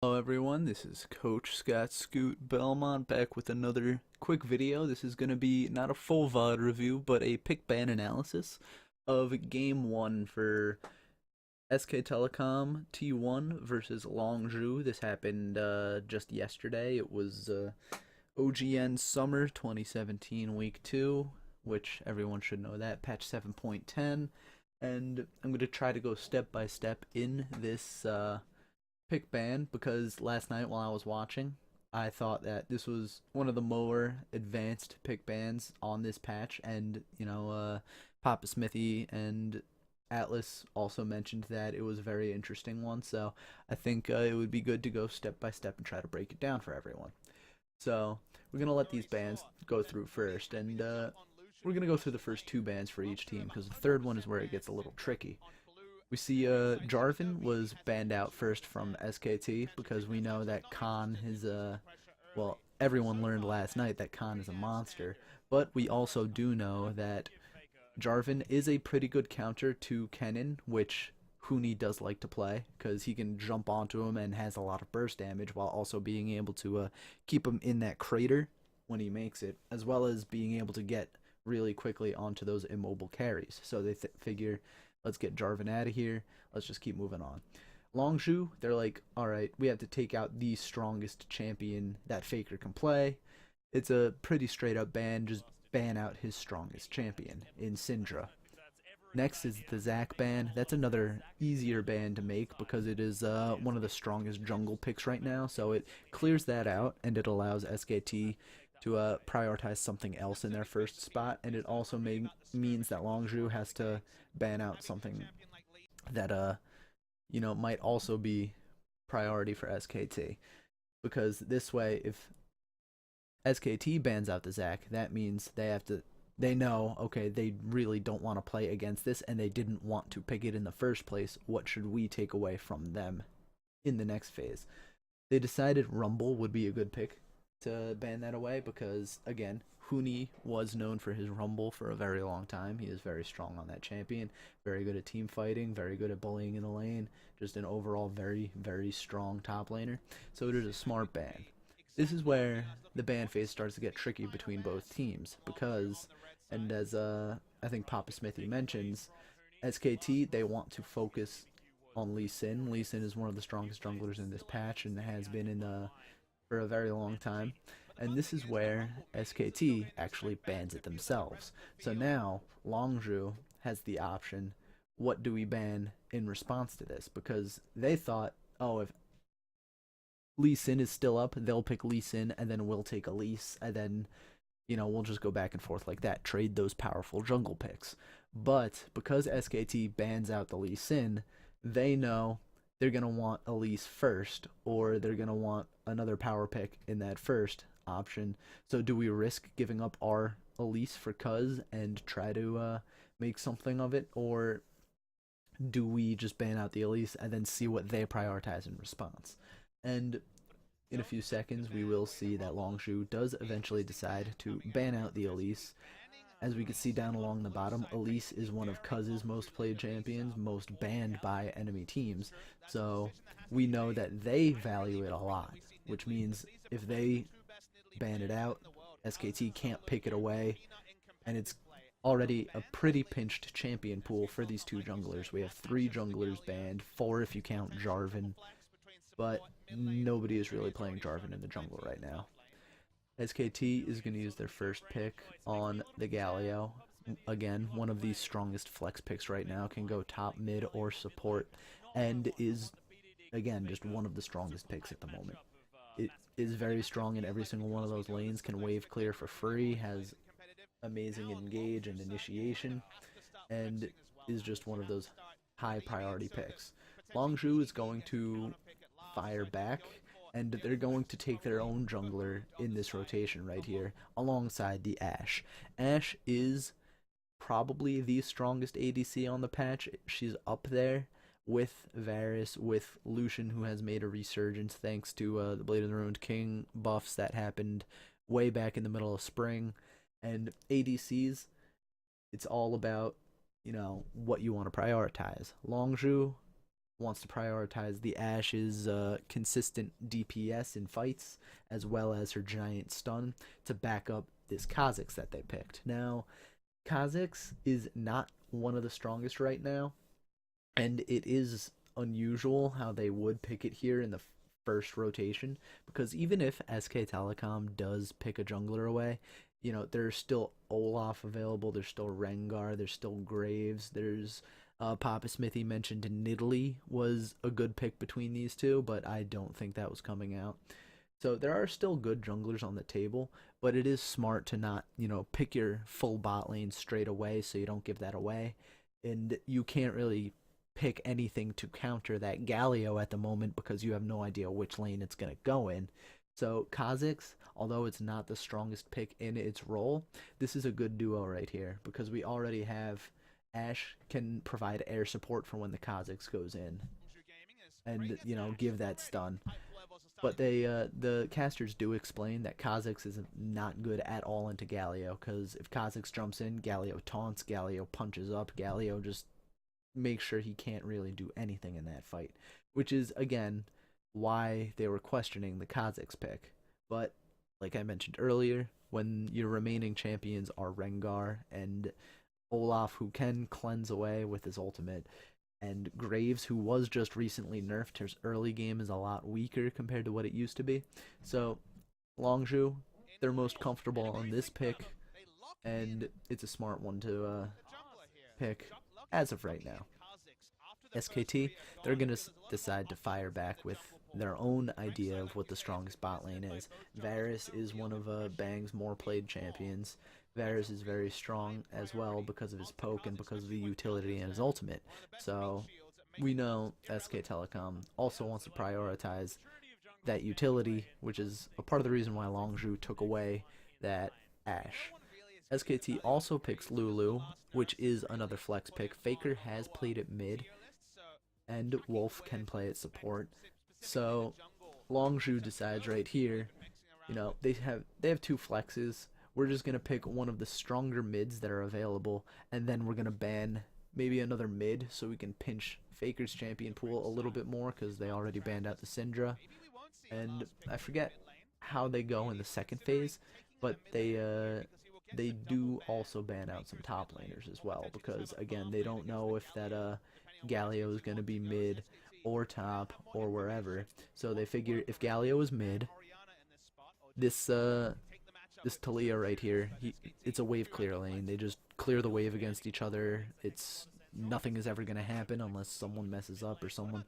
Hello everyone, this is Coach Scott Scoot Belmont back with another quick video. This is going to be not a full VOD review, but a pick ban analysis of Game 1 for SK Telecom T1 versus Longzhu. This happened just yesterday. It was OGN Summer 2017 Week 2, which everyone should know that, patch 7.10. And I'm going to try to go step by step in this pick ban because last night while I was watching, I thought that this was one of the more advanced pick bans on this patch, and Papa Smithy and Atlas also mentioned that it was a very interesting one. So I think it would be good to go step by step and try to break it down for everyone. So we're gonna let these bands go through first, and we're gonna go through the first two bands for each team because the third one is where it gets a little tricky. We see Jarvan was banned out first from SKT because we know that Khan is well, everyone learned last night that Khan is a monster, but we also do know that Jarvan is a pretty good counter to Kennen, which Huni does like to play because he can jump onto him and has a lot of burst damage while also being able to keep him in that crater when he makes it, as well as being able to get really quickly onto those immobile carries. So they figure, let's get Jarvan out of here. Let's just keep moving on. Longzhu, they're like, all right, we have to take out the strongest champion that Faker can play. It's a pretty straight up ban, just ban out his strongest champion in Syndra. Next is the Zac ban. That's another easier ban to make because it is one of the strongest jungle picks right now. So it clears that out and it allows SKT to prioritize something else in their first spot. And it also means that Longzhu has to ban out something that might also be priority for SKT. Because this way, if SKT bans out the Zac, that means they know, okay, they really don't want to play against this and they didn't want to pick it in the first place. What should we take away from them in the next phase? They decided Rumble would be a good pick to ban that away because, again, Huni was known for his Rumble for a very long time. He is very strong on that champion, very good at team fighting, very good at bullying in the lane, just an overall very, very strong top laner. So it is a smart ban. This is where the ban phase starts to get tricky between both teams because, and as I think Papa Smithy mentions, SKT, they want to focus on Lee Sin. Lee Sin is one of the strongest junglers in this patch and has been in for a very long time. And this is where SKT actually bans it themselves. So now Longzhu has the option, what do we ban in response to this? Because they thought, oh, if Lee Sin is still up, they'll pick Lee Sin, and then we'll take Elise, and then, we'll just go back and forth like that, trade those powerful jungle picks. But because SKT bans out the Lee Sin, they know they're going to want Elise first, or they're going to want another power pick in that first option. So do we risk giving up our Elise for Cuz and try to make something of it, or do we just ban out the Elise and then see what they prioritize in response? And in a few seconds, we will see that Longzhu does eventually decide to ban out the Elise. As we can see down along the bottom, Elise is one of Cuz's most played champions, most banned by enemy teams. So we know that they value it a lot, which means if they ban it out, SKT can't pick it away, and it's already a pretty pinched champion pool for these two junglers. We have 3 junglers banned, 4 if you count Jarvan, but nobody is really playing Jarvan in the jungle right now. SKT is going to use their first pick on the Galio. Again, one of the strongest flex picks right now, can go top, mid, or support, and is, again, just one of the strongest picks at the moment. It is very strong in every single one of those lanes, can wave clear for free, has amazing engage and initiation, and is just one of those high priority picks. Longzhu is going to fire back, and they're going to take their own jungler in this rotation right here alongside the Ashe. Ashe is probably the strongest ADC on the patch. She's up there with Varus, with Lucian, who has made a resurgence thanks to the Blade of the Ruined King buffs that happened way back in the middle of spring. And ADCs, it's all about, what you want to prioritize. Longzhu wants to prioritize the Ash's consistent DPS in fights, as well as her giant stun to back up this Kha'Zix that they picked. Now, Kha'Zix is not one of the strongest right now, and it is unusual how they would pick it here in the first rotation, because even if SK Telecom does pick a jungler away, there's still Olaf available, there's still Rengar, there's still Graves, there's Papa Smithy mentioned Nidalee was a good pick between these two, but I don't think that was coming out. So there are still good junglers on the table, but it is smart to not, pick your full bot lane straight away so you don't give that away. And you can't really pick anything to counter that Galio at the moment because you have no idea which lane it's going to go in. So Kha'Zix, although it's not the strongest pick in its role, this is a good duo right here because we already have Ashe can provide air support for when the Kha'Zix goes in and, give that stun. But the casters do explain that Kha'Zix is not good at all into Galio, because if Kha'Zix jumps in, Galio taunts, Galio punches up, Galio just makes sure he can't really do anything in that fight, which is, again, why they were questioning the Kha'Zix pick. But, like I mentioned earlier, when your remaining champions are Rengar and Olaf, who can cleanse away with his ultimate, and Graves, who was just recently nerfed. His early game is a lot weaker compared to what it used to be. So, Longzhu, they're most comfortable on this pick, and it's a smart one to pick as of right now. SKT, they're going to decide to fire back with their own idea of what the strongest bot lane is. Varus is one of Bang's more played champions. Varus is very strong as well because of his poke and because of the utility in his ultimate. So we know SK Telecom also wants to prioritize that utility, which is a part of the reason why Longzhu took away that Ashe. SKT also picks Lulu, which is another flex pick. Faker has played it mid, and Wolf can play it support. So Longzhu decides right here, they have two flexes. We're just gonna pick one of the stronger mids that are available, and then we're gonna ban maybe another mid so we can pinch Faker's champion pool a little bit more because they already banned out the Syndra. And I forget how they go in the second phase, but they do also ban out some top laners as well because again they don't know if that Galio is gonna be mid or top or wherever. So they figure if Galio is mid, this Talia right here, it's a wave clear lane. They just clear the wave against each other. Nothing is ever gonna happen unless someone messes up or someone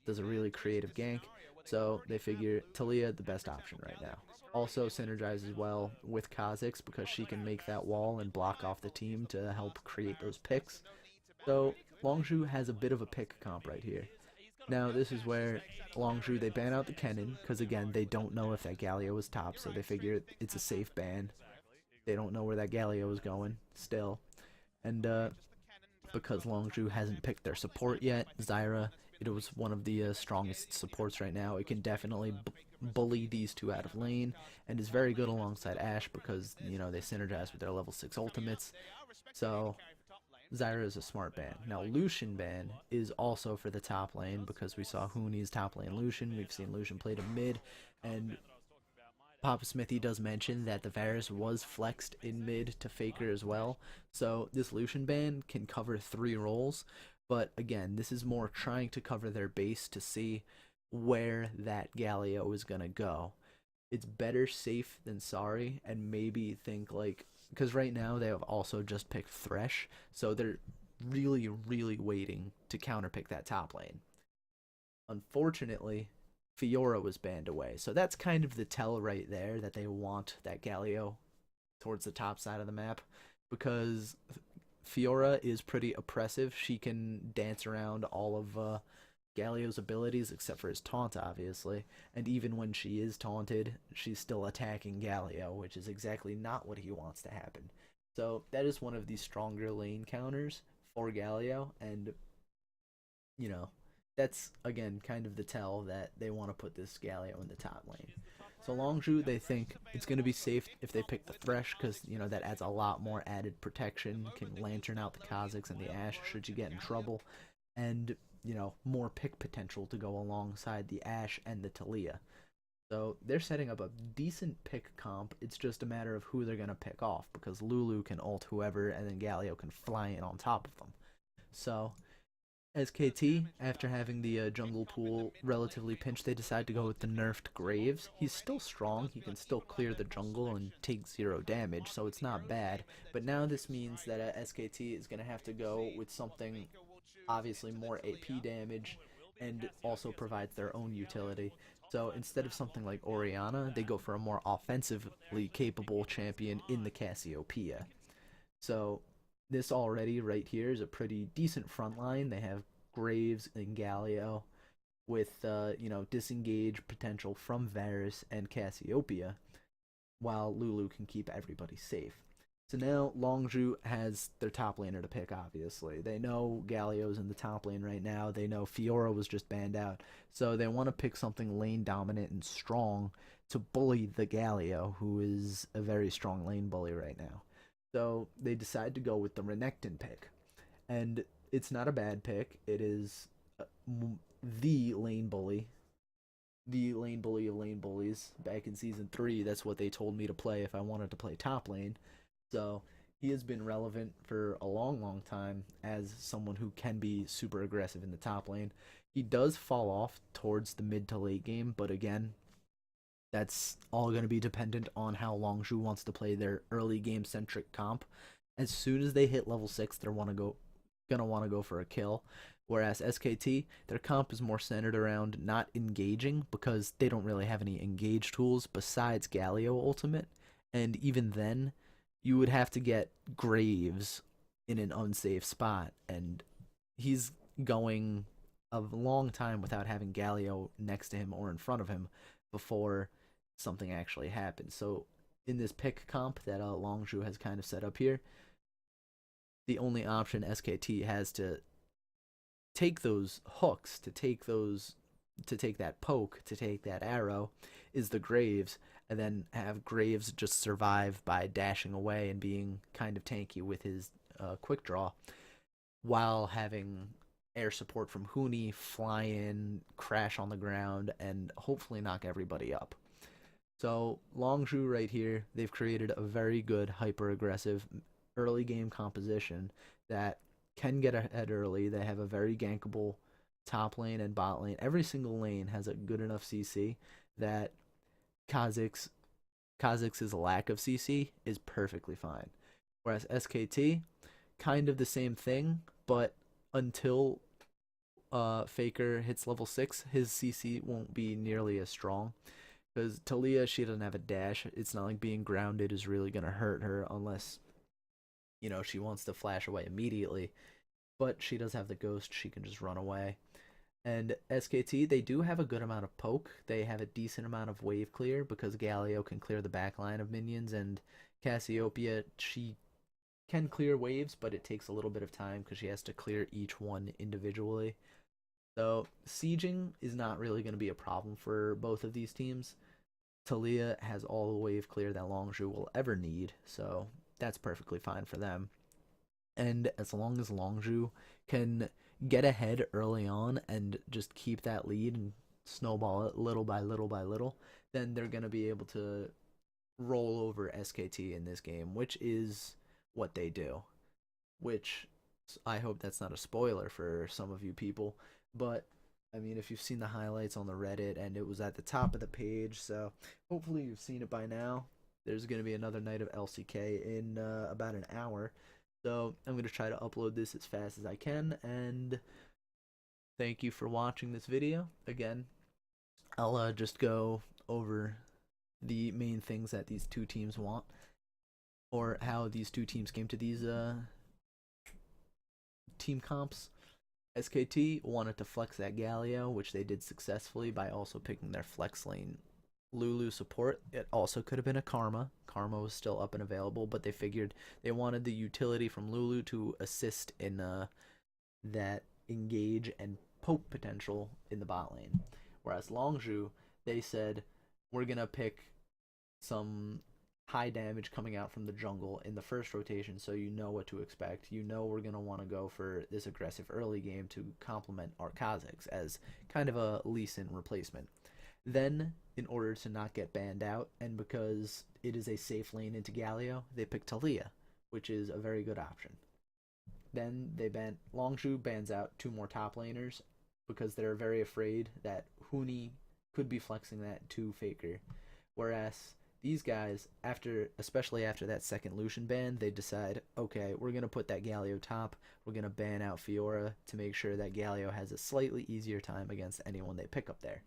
does a really creative gank. So they figure Talia the best option right now. Also synergizes well with Kha'Zix because she can make that wall and block off the team to help create those picks. So Longzhu has a bit of a pick comp right here. Now this is where Longzhu, they ban out the Kennen because again they don't know if that Galio is top, so they figure it's a safe ban. They don't know where that Galio is going still, and because Longzhu hasn't picked their support yet, Zyra, it was one of the strongest supports right now. It can definitely bully these two out of lane and is very good alongside Ashe because they synergize with their level 6 ultimates. So Zyra is a smart ban. Now Lucian ban is also for the top lane because we saw Huni's top lane Lucian. We've seen Lucian played a mid, and Papa Smithy does mention that the Varus was flexed in mid to Faker as well. So this Lucian ban can cover 3 roles, but again, this is more trying to cover their base to see where that Galio is gonna go. It's better safe than sorry, and maybe think like, because right now they have also just picked Thresh, so they're really, really waiting to counterpick that top lane. Unfortunately, Fiora was banned away, so that's kind of the tell right there that they want that Galio towards the top side of the map, because Fiora is pretty oppressive. She can dance around all of Galio's abilities except for his taunt, obviously, and even when she is taunted, she's still attacking Galio, which is exactly not what he wants to happen. So that is one of the stronger lane counters for Galio, and that's again kind of the tell that they want to put this Galio in the top lane. So Longzhu, they think it's going to be safe if they pick the Thresh because that adds a lot more added protection, can lantern out the Kha'Zix and the Ashe should you get in trouble, and more pick potential to go alongside the Ashe and the Talia. So they're setting up a decent pick comp. It's just a matter of who they're going to pick off because Lulu can ult whoever and then Galio can fly in on top of them. So SKT, after having the jungle pool relatively pinched, they decide to go with the nerfed Graves. He's still strong, he can still clear the jungle and take 0 damage, so it's not bad. But now this means that SKT is going to have to go with something obviously more AP damage and also provides their own utility. So instead of something like Orianna, they go for a more offensively capable champion in the Cassiopeia. So this already right here is a pretty decent front line. They have Graves and Galio with disengage potential from Varus and Cassiopeia, while Lulu can keep everybody safe. So now Longzhu has their top laner to pick, obviously. They know Galio's in the top lane right now. They know Fiora was just banned out. So they want to pick something lane dominant and strong to bully the Galio, who is a very strong lane bully right now. So they decide to go with the Renekton pick. And it's not a bad pick. It is the lane bully. The lane bully of lane bullies. Back in Season 3, that's what they told me to play if I wanted to play top lane. So he has been relevant for a long, long time as someone who can be super aggressive in the top lane. He does fall off towards the mid to late game, but again, that's all going to be dependent on how Longzhu wants to play their early game centric comp. As soon as they hit level 6, they're gonna want to go for a kill. Whereas SKT, their comp is more centered around not engaging because they don't really have any engage tools besides Galio ultimate. And even then, you would have to get Graves in an unsafe spot, and he's going a long time without having Galio next to him or in front of him before something actually happens. So in this pick comp that Longzhu has kind of set up here, the only option SKT has to take those hooks, to take that poke, to take that arrow, is the Graves, and then have Graves just survive by dashing away and being kind of tanky with his quick draw, while having air support from Huni fly in, crash on the ground, and hopefully knock everybody up. So Longzhu right here, they've created a very good hyper-aggressive early game composition that can get ahead early. They have a very gankable top lane and bot lane. Every single lane has a good enough CC that Kha'Zix's lack of CC is perfectly fine. Whereas SKT, kind of the same thing, but until Faker hits level 6, his CC won't be nearly as strong. Because Talia, she doesn't have a dash. It's not like being grounded is really going to hurt her unless, she wants to flash away immediately. But she does have the ghost. She can just run away. And SKT, they do have a good amount of poke. They have a decent amount of wave clear because Galio can clear the back line of minions, and Cassiopeia, she can clear waves, but it takes a little bit of time because she has to clear each one individually. So sieging is not really going to be a problem for both of these teams. Talia has all the wave clear that Longzhu will ever need, so that's perfectly fine for them. And as long as Longzhu can get ahead early on and just keep that lead and snowball it little by little by little, then they're going to be able to roll over SKT in this game, which is what they do. Which, I hope that's not a spoiler for some of you people, but I mean, if you've seen the highlights on the Reddit, and it was at the top of the page, so hopefully you've seen it by now. There's going to be another night of LCK in about an hour. So I'm going to try to upload this as fast as I can, and thank you for watching this video. Again, I'll just go over the main things that these two teams want, or how these two teams came to these team comps. SKT wanted to flex that Galio, which they did successfully by also picking their flex lane Lulu support. It also could have been a Karma. Karma was still up and available, but they figured they wanted the utility from Lulu to assist in that engage and poke potential in the bot lane. Whereas Longzhu, they said, we're going to pick some high damage coming out from the jungle in the first rotation, so you know what to expect. You know we're going to want to go for this aggressive early game to complement our Kha'Zix as kind of a Lee Sin replacement. Then, in order to not get banned out, and because it is a safe lane into Galio, they pick Talia, which is a very good option. Then they ban Longzhu bans out two more top laners because they're very afraid that Huni could be flexing that to Faker. Whereas these guys, especially after that second Lucian ban, they decide, okay, we're gonna put that Galio top. We're gonna ban out Fiora to make sure that Galio has a slightly easier time against anyone they pick up there.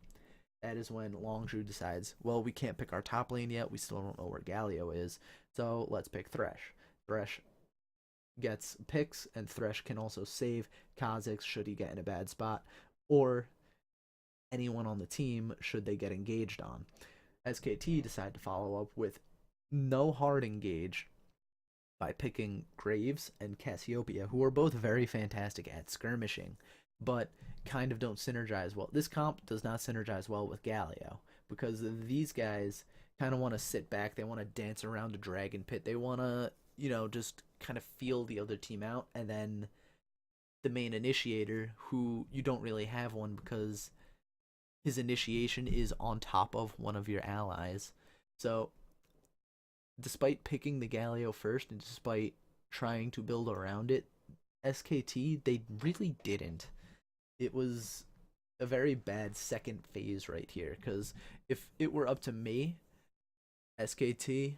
That is when Longzhu decides, well, we can't pick our top lane yet. We still don't know where Galio is, so let's pick Thresh. Thresh gets picks, and Thresh can also save Kha'Zix should he get in a bad spot, or anyone on the team should they get engaged on. SKT decide to follow up with no hard engage by picking Graves and Cassiopeia, who are both very fantastic at skirmishing, but kind of don't synergize well. This comp does not synergize well with Galio because these guys kind of want to sit back. They want to dance around a dragon pit. They want to, just kind of feel the other team out, and then the main initiator, who you don't really have one because his initiation is on top of one of your allies. So, despite picking the Galio first and despite trying to build around it, SKT, they really didn't. It was a very bad second phase right here, because if it were up to me, SKT,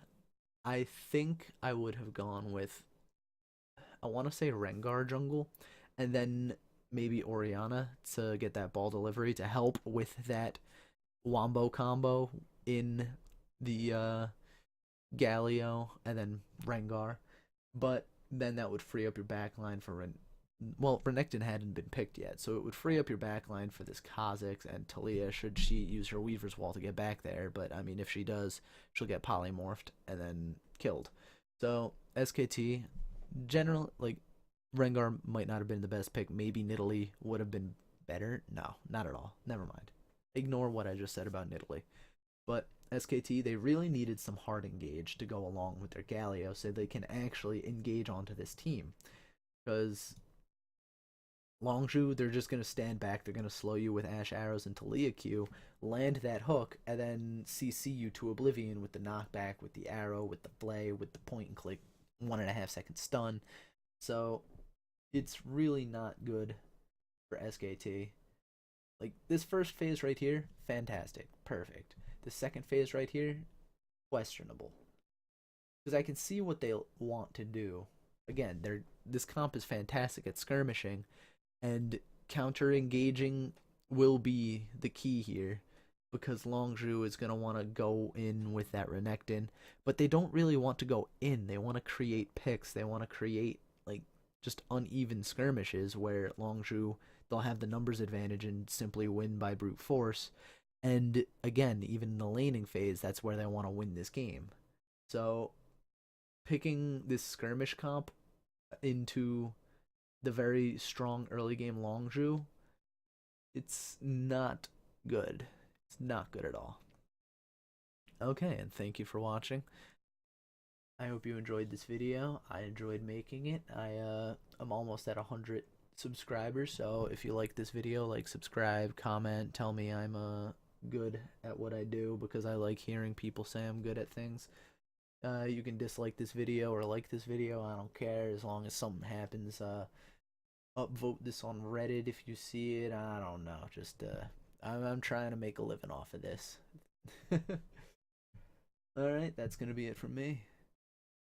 I think I would have gone with, I want to say Rengar jungle, and then maybe Orianna to get that ball delivery to help with that wombo combo in the Galio and then Rengar. But then that would free up your backline for Renekton hadn't been picked yet, so it would free up your backline for this Kha'Zix and Talia should she use her Weaver's Wall to get back there. But I mean, if she does, she'll get polymorphed and then killed. So SKT, general Rengar might not have been the best pick. Maybe Nidalee would have been better. No, not at all. Never mind. Ignore what I just said about Nidalee. But SKT, they really needed some hard engage to go along with their Galio so they can actually engage onto this team. Because Longzhu, they're just going to stand back. They're going to slow you with Ash Arrows and Talia Q, land that hook, and then CC you to oblivion with the knockback, with the arrow, with the flay, with the point and click 1.5 second stun. So it's really not good for SKT. Like, this first phase right here, fantastic, perfect. The second phase right here, questionable. Because I can see what they want to do. Again, this comp is fantastic at skirmishing, and counter-engaging will be the key here, because Longzhu is going to want to go in with that Renekton, but they don't really want to go in. They want to create picks. They want to create, just uneven skirmishes where Longzhu, they'll have the numbers advantage and simply win by brute force. And again, even in the laning phase, that's where they want to win this game. So picking this skirmish comp into the very strong early game Longzhu, it's not good. It's not good at all. Okay, and thank you for watching. I hope you enjoyed this video. I enjoyed making it. I'm almost at 100 subscribers, so if you like this video, subscribe, comment, tell me I'm good at what I do, because I like hearing people say I'm good at things. You can dislike this video or like this video, I don't care, as long as something happens. Upvote this on Reddit if you see it. I don't know, just I'm trying to make a living off of this. Alright, that's gonna be it from me.